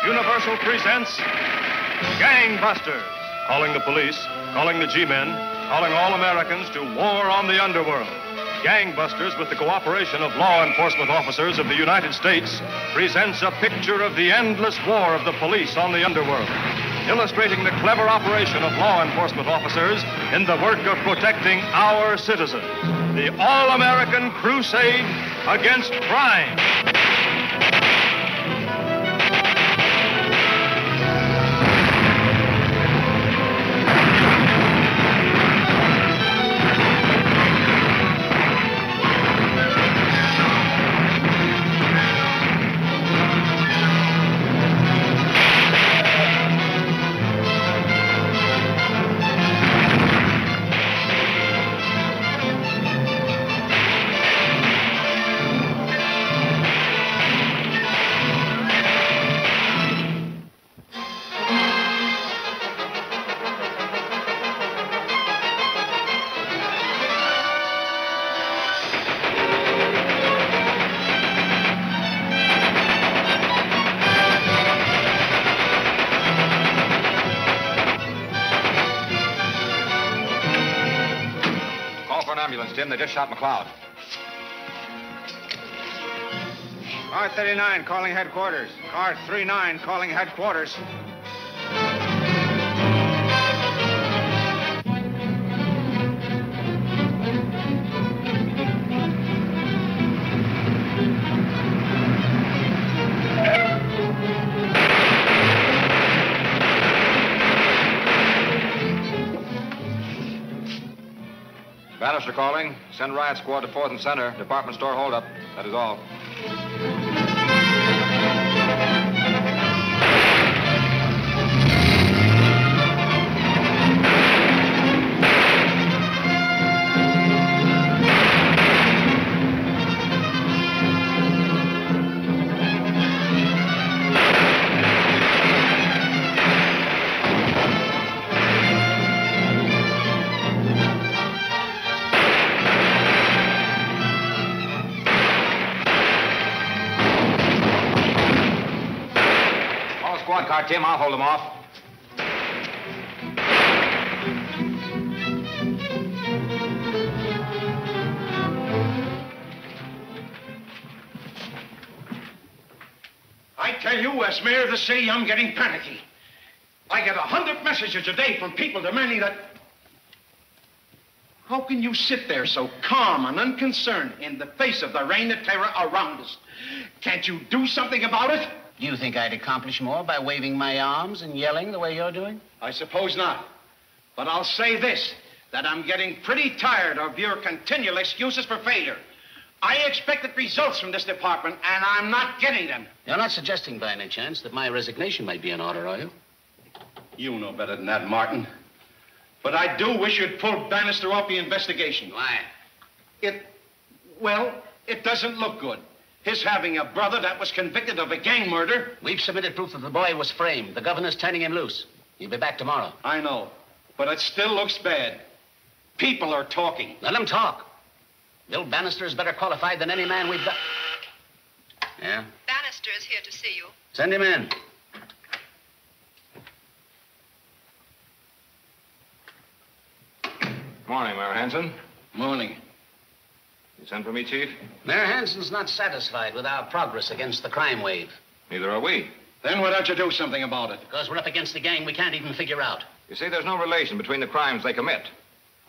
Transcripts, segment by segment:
Universal presents Gangbusters. Calling the police, calling the G-men, calling all Americans to war on the underworld. Gangbusters, with the cooperation of law enforcement officers of the United States, presents a picture of the endless war of the police on the underworld, illustrating the clever operation of law enforcement officers in the work of protecting our citizens. The all-American crusade against crime. Jim, they just shot McLeod. Car 39 calling headquarters. Car 39 calling headquarters. Bannister calling. Send riot squad to 4th and Center. Department store holdup. That is all. Squad car, Tim. I'll hold them off. I tell you, as mayor of the city, I'm getting panicky. I get 100 messages a day from people demanding that... How can you sit there so calm and unconcerned in the face of the reign of terror around us? Can't you do something about it? Do you think I'd accomplish more by waving my arms and yelling the way you're doing? I suppose not. But I'll say this, that I'm getting pretty tired of your continual excuses for failure. I expected results from this department, and I'm not getting them. You're not suggesting by any chance that my resignation might be in order, are you? You know better than that, Martin. But I do wish you'd pull Bannister off the investigation. Why? It doesn't look good. His having a brother that was convicted of a gang murder. We've submitted proof that the boy was framed. The governor's turning him loose. He'll be back tomorrow. I know, but it still looks bad. People are talking. Let him talk. Bill Bannister is better qualified than any man we've got. Yeah? Bannister is here to see you. Send him in. Morning, Mayor Hanson. Morning. You sent for me, Chief? Mayor Hanson's not satisfied with our progress against the crime wave. Neither are we. Then why don't you do something about it? Because we're up against a gang we can't even figure out. You see, there's no relation between the crimes they commit.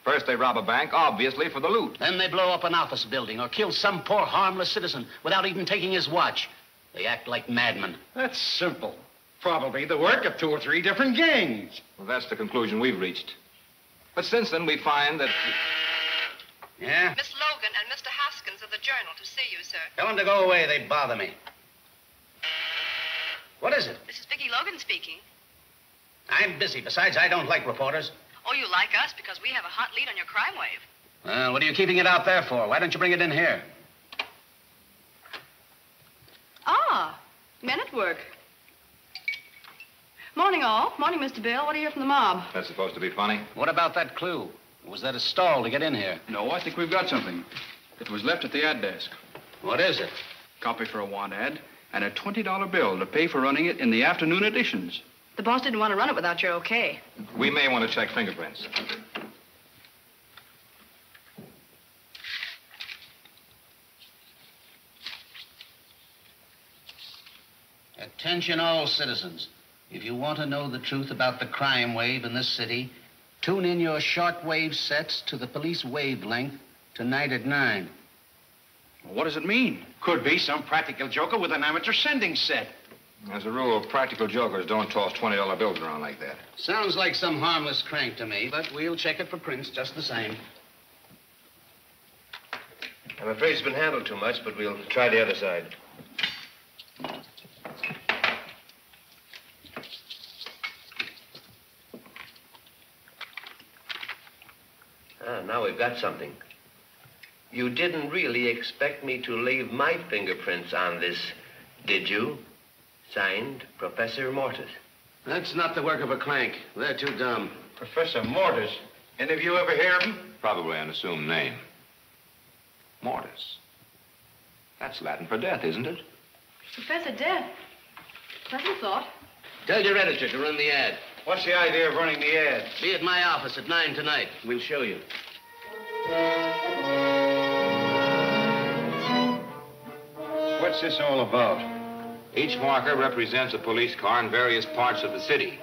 First, they rob a bank, obviously for the loot. Then they blow up an office building or kill some poor harmless citizen without even taking his watch. They act like madmen. That's simple. Probably the work of 2 or 3 different gangs. Well, that's the conclusion we've reached. But since then, we find that... Yeah? Miss Logan and Mr. Haskins of the Journal to see you, sir. Tell them to go away. They bother me. What is it? This is Vicki Logan speaking. I'm busy. Besides, I don't like reporters. Oh, you like us because we have a hot lead on your crime wave. Well, what are you keeping it out there for? Why don't you bring it in here? Ah, men at work. Morning, all. Morning, Mr. Bill. What do you hear from the mob? That's supposed to be funny. What about that clue? Was that a stall to get in here? No, I think we've got something. It was left at the ad desk. What is it? copy for a want ad, and a $20 bill to pay for running it in the afternoon editions. The boss didn't want to run it without your okay. We may want to check fingerprints. Attention all citizens. If you want to know the truth about the crime wave in this city, tune in your shortwave sets to the police wavelength tonight at 9. Well, what does it mean? Could be some practical joker with an amateur sending set. As a rule, practical jokers don't toss $20 bills around like that. Sounds like some harmless crank to me, but we'll check it for prints just the same. I'm afraid it's been handled too much, but we'll try the other side. Now we've got something. You didn't really expect me to leave my fingerprints on this, did you? Signed, Professor Mortis. That's not the work of a crank. They're too dumb. Professor Mortis? Any of you ever hear of him? Probably an assumed name. Mortis. That's Latin for death, isn't it? Professor Death. Pleasant thought. Tell your editor to run the ad. What's the idea of running the ad? Be at my office at 9 tonight. We'll show you. What's this all about? Each marker represents a police car in various parts of the city.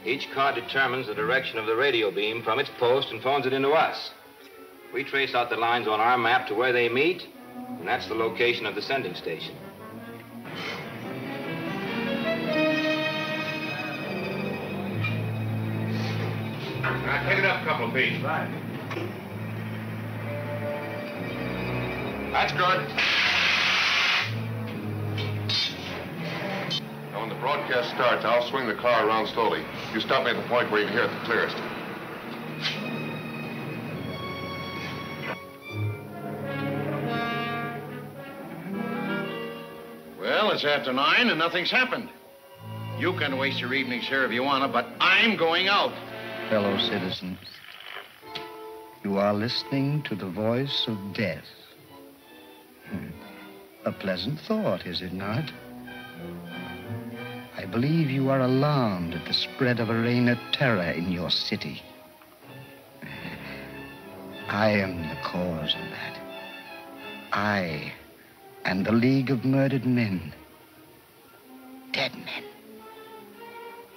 Each car determines the direction of the radio beam from its post and phones it into us. We trace out the lines on our map to where they meet, and that's the location of the sending station. Now, take it up a couple of feet. Right. That's good. Now, when the broadcast starts, I'll swing the car around slowly. You stop me at the point where you can hear it the clearest. Well, it's after 9 and nothing's happened. You can waste your evenings here if you want to, but I'm going out. Fellow citizens, you are listening to the voice of death. A pleasant thought, is it not? I believe you are alarmed at the spread of a reign of terror in your city. I am the cause of that. I and the League of Murdered Men, dead men,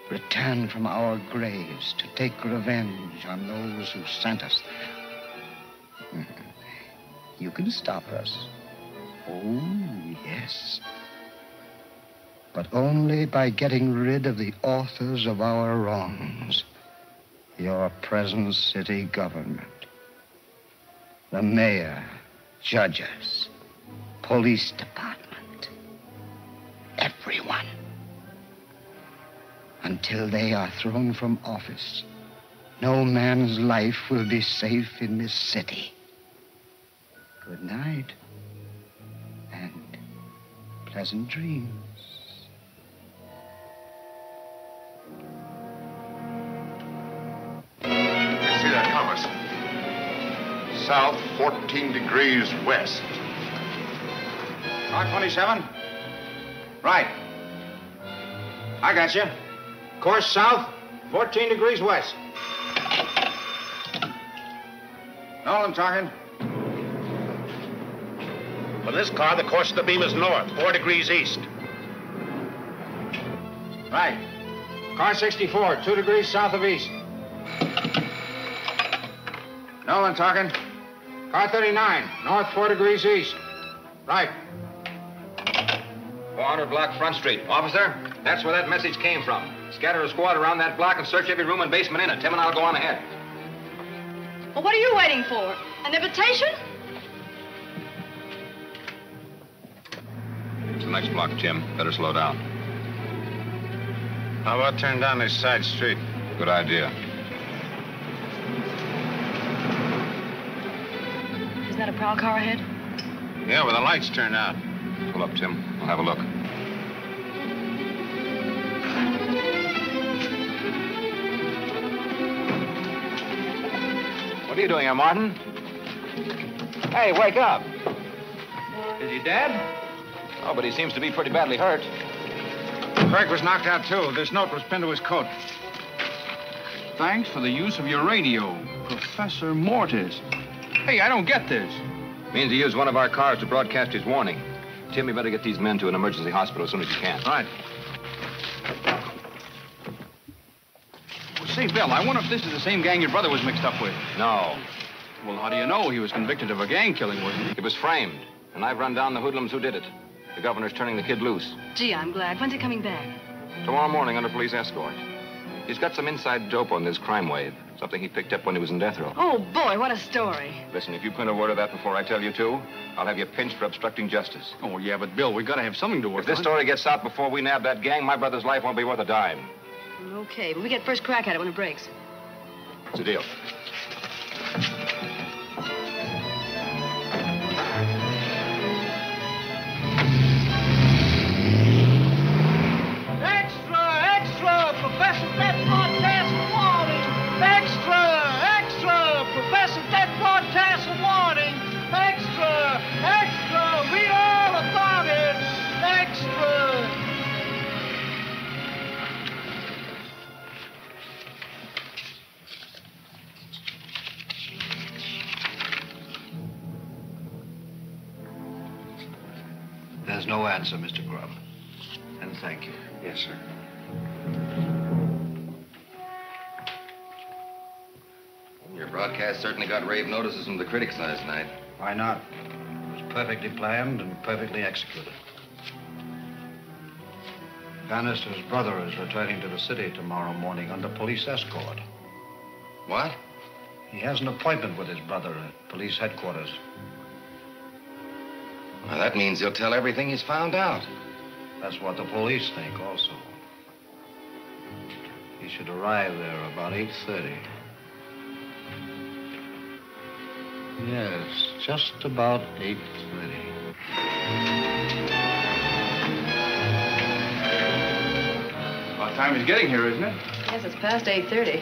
return from our graves to take revenge on those who sent us there. You can stop us. Oh, yes. But only by getting rid of the authors of our wrongs. Your present city government. The mayor, judges, police department. Everyone. Until they are thrown from office, no man's life will be safe in this city. Good night. And pleasant dreams. I see that compass. South 14 degrees west. Car 27? Right. I got you. Course south, 14 degrees west. Nolan talking. For this car, the course of the beam is north, 4 degrees east. Right. Car 64, 2 degrees south of east. Nolan talking. Car 39, north 4 degrees east. Right. 400 block Front Street. Officer, that's where that message came from. Scatter a squad around that block and search every room and basement in it. Tim and I'll go on ahead. Well, what are you waiting for? An invitation? It's the next block, Jim. Better slow down. How about turn down this side street? Good idea. Is that a prowl car ahead? Yeah, with the lights turned out. Pull up, Tim. I'll have a look. What are you doing here, Martin? Hey, wake up. Is he dead? Oh, but he seems to be pretty badly hurt. Craig was knocked out, too. This note was pinned to his coat. Thanks for the use of your radio, Professor Mortis. Hey, I don't get this. Means he used one of our cars to broadcast his warning. Tim, you better get these men to an emergency hospital as soon as you can. All right. Well, say, Bill, I wonder if this is the same gang your brother was mixed up with. No. Well, how do you know? He was convicted of a gang killing, wasn't he? He was framed, and I've run down the hoodlums who did it. The governor's turning the kid loose. Gee, I'm glad. When's he coming back? Tomorrow morning under police escort. He's got some inside dope on this crime wave. Something he picked up when he was in death row. Oh, boy, what a story. Listen, if you print a word of that before I tell you to, I'll have you pinched for obstructing justice. Oh, yeah, but Bill, we gotta have something to work If this on. story gets out before we nab that gang, my brother's life won't be worth a dime. Okay, but we get first crack at it when it breaks. It's a deal. Extra! Professor Death broadcast a warning! Extra! Professor Death broadcast a warning! Extra! Read all about it! Extra! There's no answer, Mr. Grubb. And thank you. Yes, sir. Your broadcast certainly got rave notices from the critics last night. Why not? It was perfectly planned and perfectly executed. Bannister's brother is returning to the city tomorrow morning under police escort. What? He has an appointment with his brother at police headquarters. Well, that means he'll tell everything he's found out. That's what the police think also. He should arrive there about 8:30. Yes, just about 8:30. About time he's getting here, isn't it? Yes, it's past 8:30.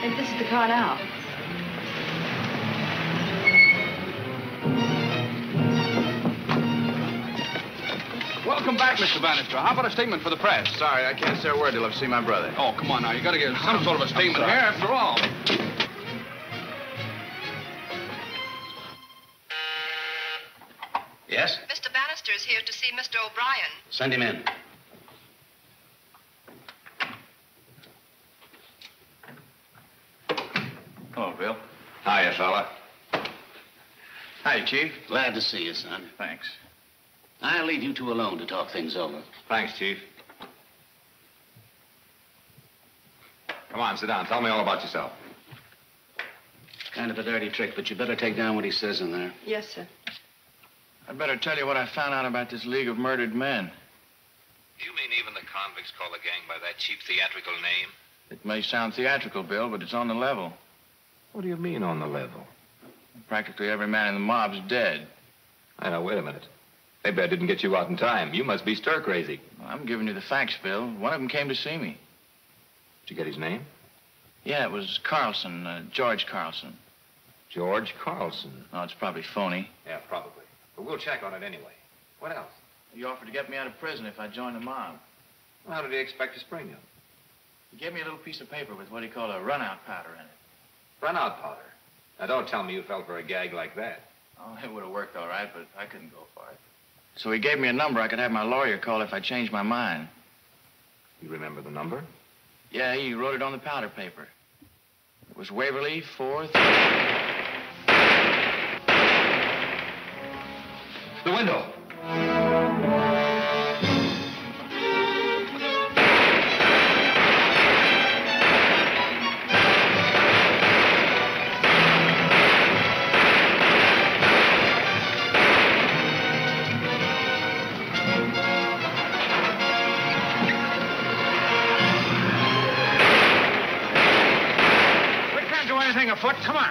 Maybe this is the car now. Welcome back, Mr. Bannister. How about a statement for the press? Sorry, I can't say a word till I've seen my brother. Oh, come on now. You gotta get some sort of a statement here, after all. Yes? Mr. Bannister is here to see Mr. O'Brien. Send him in. Hello, Bill. Hiya, fella. Hi, Chief. Glad to see you, son. Thanks. I'll leave you two alone to talk things over. Thanks, Chief. Come on, sit down. Tell me all about yourself. Kind of a dirty trick, but you better take down what he says in there. Yes, sir. I'd better tell you what I found out about this League of Murdered Men. You mean even the convicts call the gang by that cheap theatrical name? It may sound theatrical, Bill, but it's on the level. What do you mean on the level? Practically every man in the mob's dead. I know, wait a minute. Maybe I didn't get you out in time. You must be stir crazy. Well, I'm giving you the facts, Bill. One of them came to see me. Did you get his name? Yeah, it was Carlson, George Carlson. George Carlson. Oh, it's probably phony. Yeah, probably. But we'll check on it anyway. What else? He offered to get me out of prison if I joined the mob. Well, how did he expect to spring you? He gave me a little piece of paper with what he called a run-out powder in it. Run-out powder? Now, don't tell me you fell for a gag like that. Oh, it would have worked all right, but I couldn't go for it. So he gave me a number I could have my lawyer call if I changed my mind. You remember the number? Yeah, he wrote it on the powder paper. It was Waverly 4th. The window. Afoot. Come on.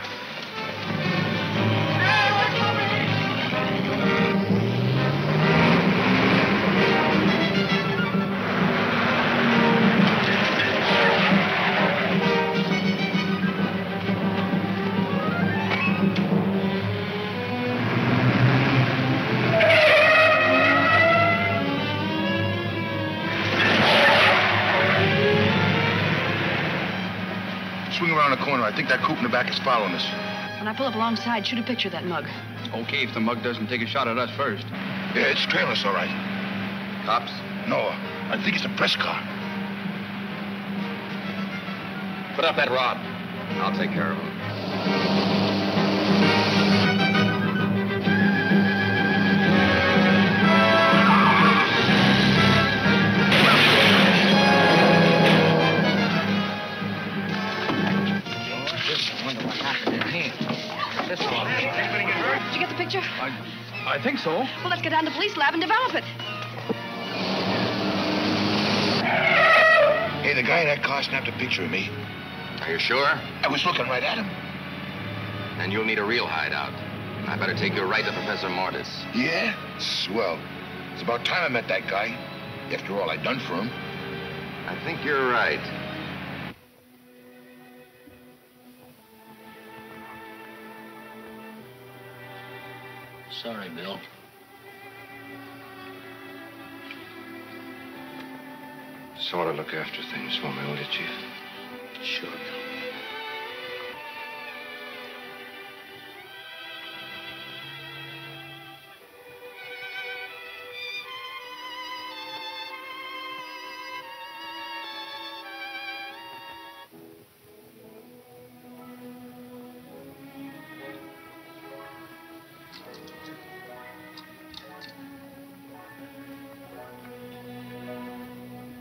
Swing around the corner. I think that coupe in the back is following us. When I pull up alongside, shoot a picture of that mug. Okay, if the mug doesn't take a shot at us first. Yeah, it's trailing us, all right. Cops? No, I think it's a press car. Put up that rod. I'll take care of him. Did you get the picture? I think so. Well, let's get down to the police lab and develop it. Hey, the guy in that car snapped a picture of me. Are you sure? I was looking right at him. Then you'll need a real hideout. I better take you right to Professor Mortis. Yeah? Swell. It's about time I met that guy. After all I'd done for him. I think you're right. Sorry, Bill. Sort of look after things for me, will you, Chief? Sure, Bill.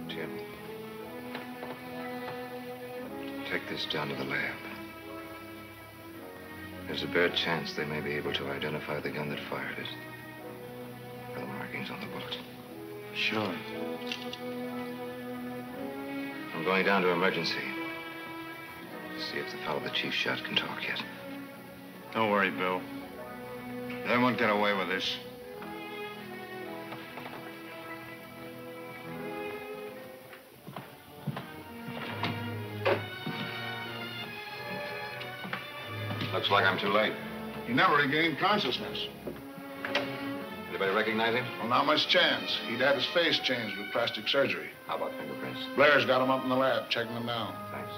Tim, take this down to the lab. There's a bare chance they may be able to identify the gun that fired it. By the markings on the bullet. Sure. I'm going down to emergency. See if the fellow the chief shot can talk yet. Don't worry, Bill. They won't get away with this. Looks like I'm too late. He never regained consciousness. Anybody recognize him? Well, not much chance. He'd had his face changed with plastic surgery. How about fingerprints? Blair's got him up in the lab, checking them down. Thanks.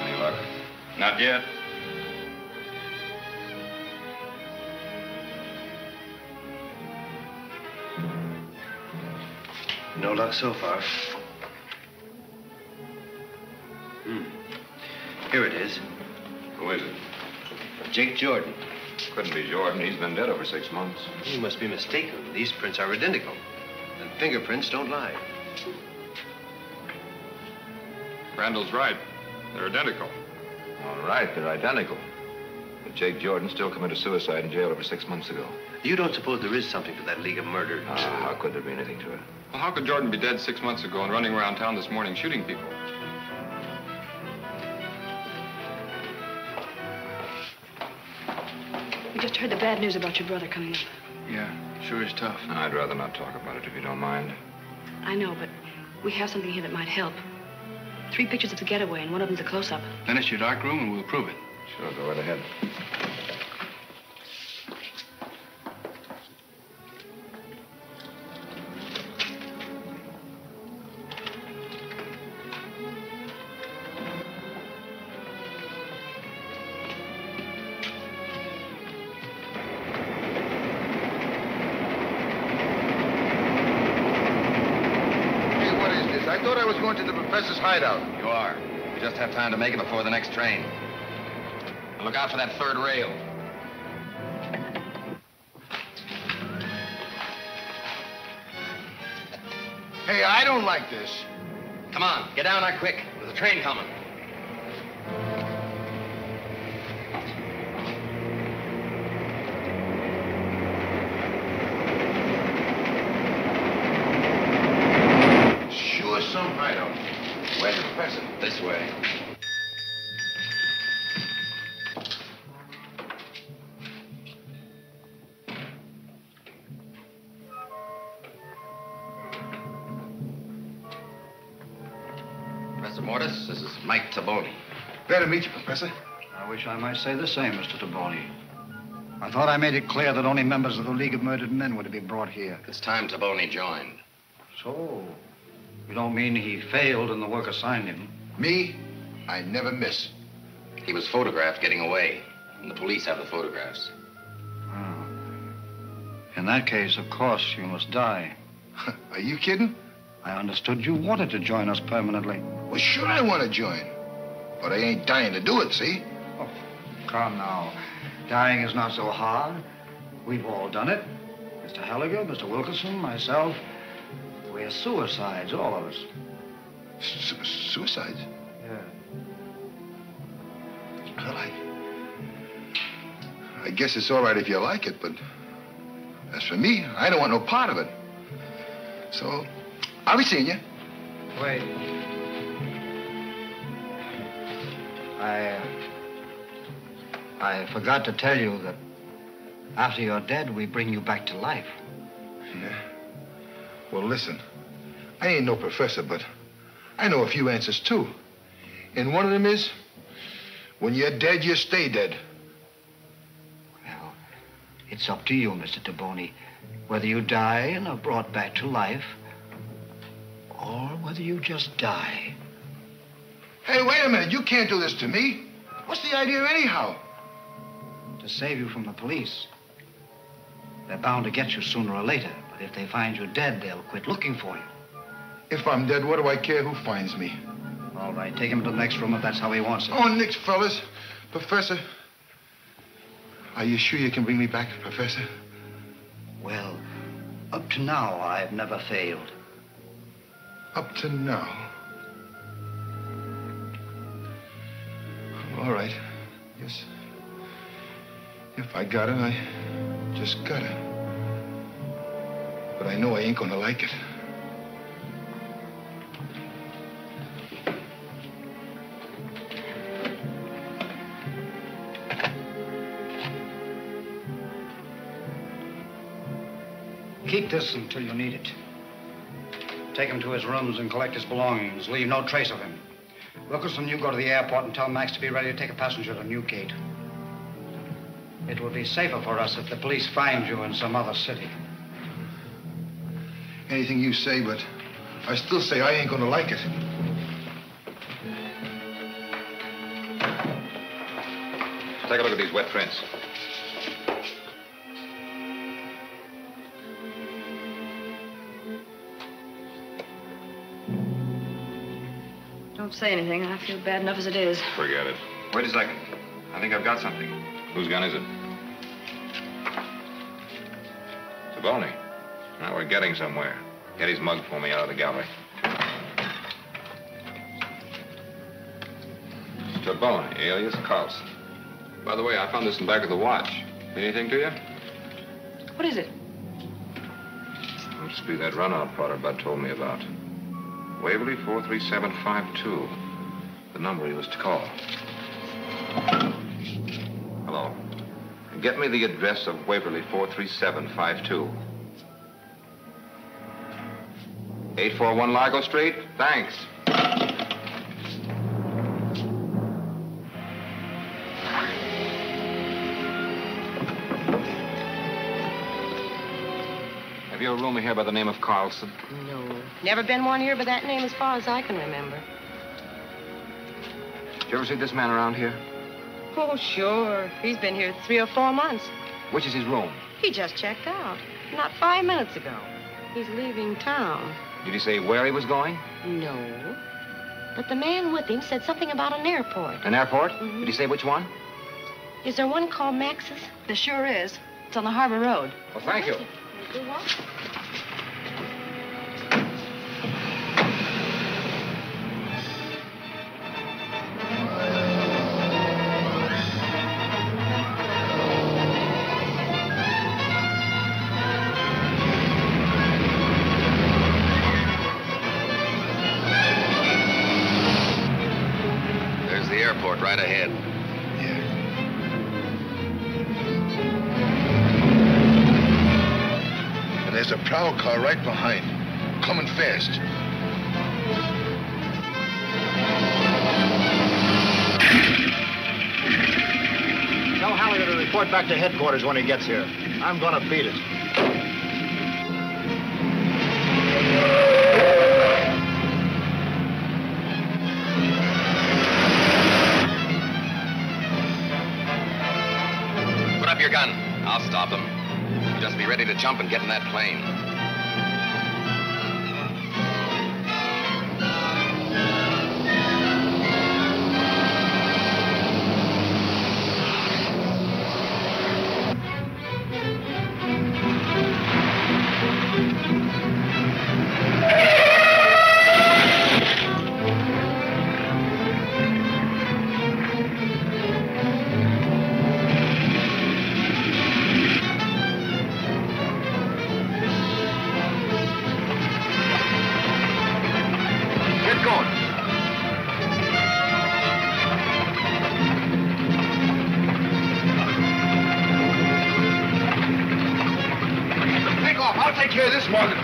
Any luck? Not yet. No luck so far. Here it is. Who is it? Jake Jordan. Couldn't be Jordan. He's been dead over 6 months. You must be mistaken. These prints are identical. And fingerprints don't lie. Randall's right. They're identical. All right, they're identical. But Jake Jordan still committed suicide in jail over 6 months ago. You don't suppose there is something to that League of Murder? How could there be anything to it? Well, how could Jordan be dead 6 months ago and running around town this morning shooting people? We just heard the bad news about your brother coming up. Yeah, sure is tough. I'd rather not talk about it if you don't mind. I know, but we have something here that might help. 3 pictures of the getaway, and one of them's a close-up. Then it's your dark room, and we'll prove it. Sure, go right ahead. I thought I was going to the professor's hideout. You are. We just have time to make it before the next train. And look out for that third rail. Hey, I don't like this. Come on, get down there quick. There's a train coming. Sure, some hideout. Where's the professor? This way. Professor Mortis, this is Mike Taboni. Glad to meet you, Professor. I wish I might say the same, Mr. Taboni. I thought I made it clear that only members of the League of Murdered Men were to be brought here. It's time Taboni joined. So, you don't mean he failed in the work assigned him? Me? I never miss. He was photographed getting away, and the police have the photographs. Oh. In that case, of course, you must die. Are you kidding? I understood you wanted to join us permanently. Well, sure I want to join. But I ain't dying to do it, see? Oh, come now. Dying is not so hard. We've all done it. Mr. Halligan, Mr. Wilkerson, myself. We're suicides, all of us. Suicides? Yeah. Well, I guess it's all right if you like it, but as for me, I don't want no part of it. So, I'll be seeing you. Wait. I forgot to tell you that after you're dead, we bring you back to life. Yeah. Well, listen. I ain't no professor, but I know a few answers, too. And one of them is, when you're dead, you stay dead. Well, it's up to you, Mr. Taboni, whether you die and are brought back to life, or whether you just die. Hey, wait a minute. You can't do this to me. What's the idea anyhow? To save you from the police. They're bound to get you sooner or later, but if they find you dead, they'll quit looking for you. If I'm dead, what do I care who finds me? All right, take him to the next room if that's how he wants it. Oh, nix, fellas. Professor, are you sure you can bring me back, Professor? Well, up to now, I've never failed. Up to now? All right. Yes. If I got it, I just got it. But I know I ain't gonna like it. Keep this until you need it. Take him to his rooms and collect his belongings. Leave no trace of him. Wilkerson, you go to the airport and tell Max to be ready to take a passenger to Newgate. It will be safer for us if the police find you in some other city. Anything you say, but I still say I ain't gonna like it. Take a look at these wet prints. Don't say anything. I feel bad enough as it is. Forget it. Wait a second. I think I've got something. Whose gun is it? Taboni. Now we're getting somewhere. Get his mug for me out of the gallery. Taboni, alias Carlson. By the way, I found this in the back of the watch. Anything to you? What is it? Must be that runout plotter Bud told me about. Waverly 43752. The number he was to call. Hello. Get me the address of Waverly 43752. 841 Largo Street? Thanks. Have you a roomer here by the name of Carlson? No. Never been one here by that name as far as I can remember. Did you ever see this man around here? Oh, sure. He's been here 3 or 4 months. Which is his room? He just checked out. Not 5 minutes ago. He's leaving town. Did he say where he was going? No. But the man with him said something about an airport. An airport? Mm-hmm. Did he say which one? Is there one called Max's? There sure is. It's on the Harbor Road. Well, thank you. Good one. There's the airport right ahead. And there's a prowl car right behind. Coming fast. Tell Halligan to report back to headquarters when he gets here. I'm gonna beat it. Put up your gun. I'll stop them. Just be ready to jump and get in that plane. I'll take care of this one.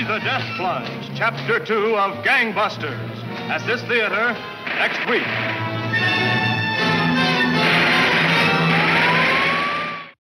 The Death Plunge, Chapter 2 of Gangbusters, at this theater next week.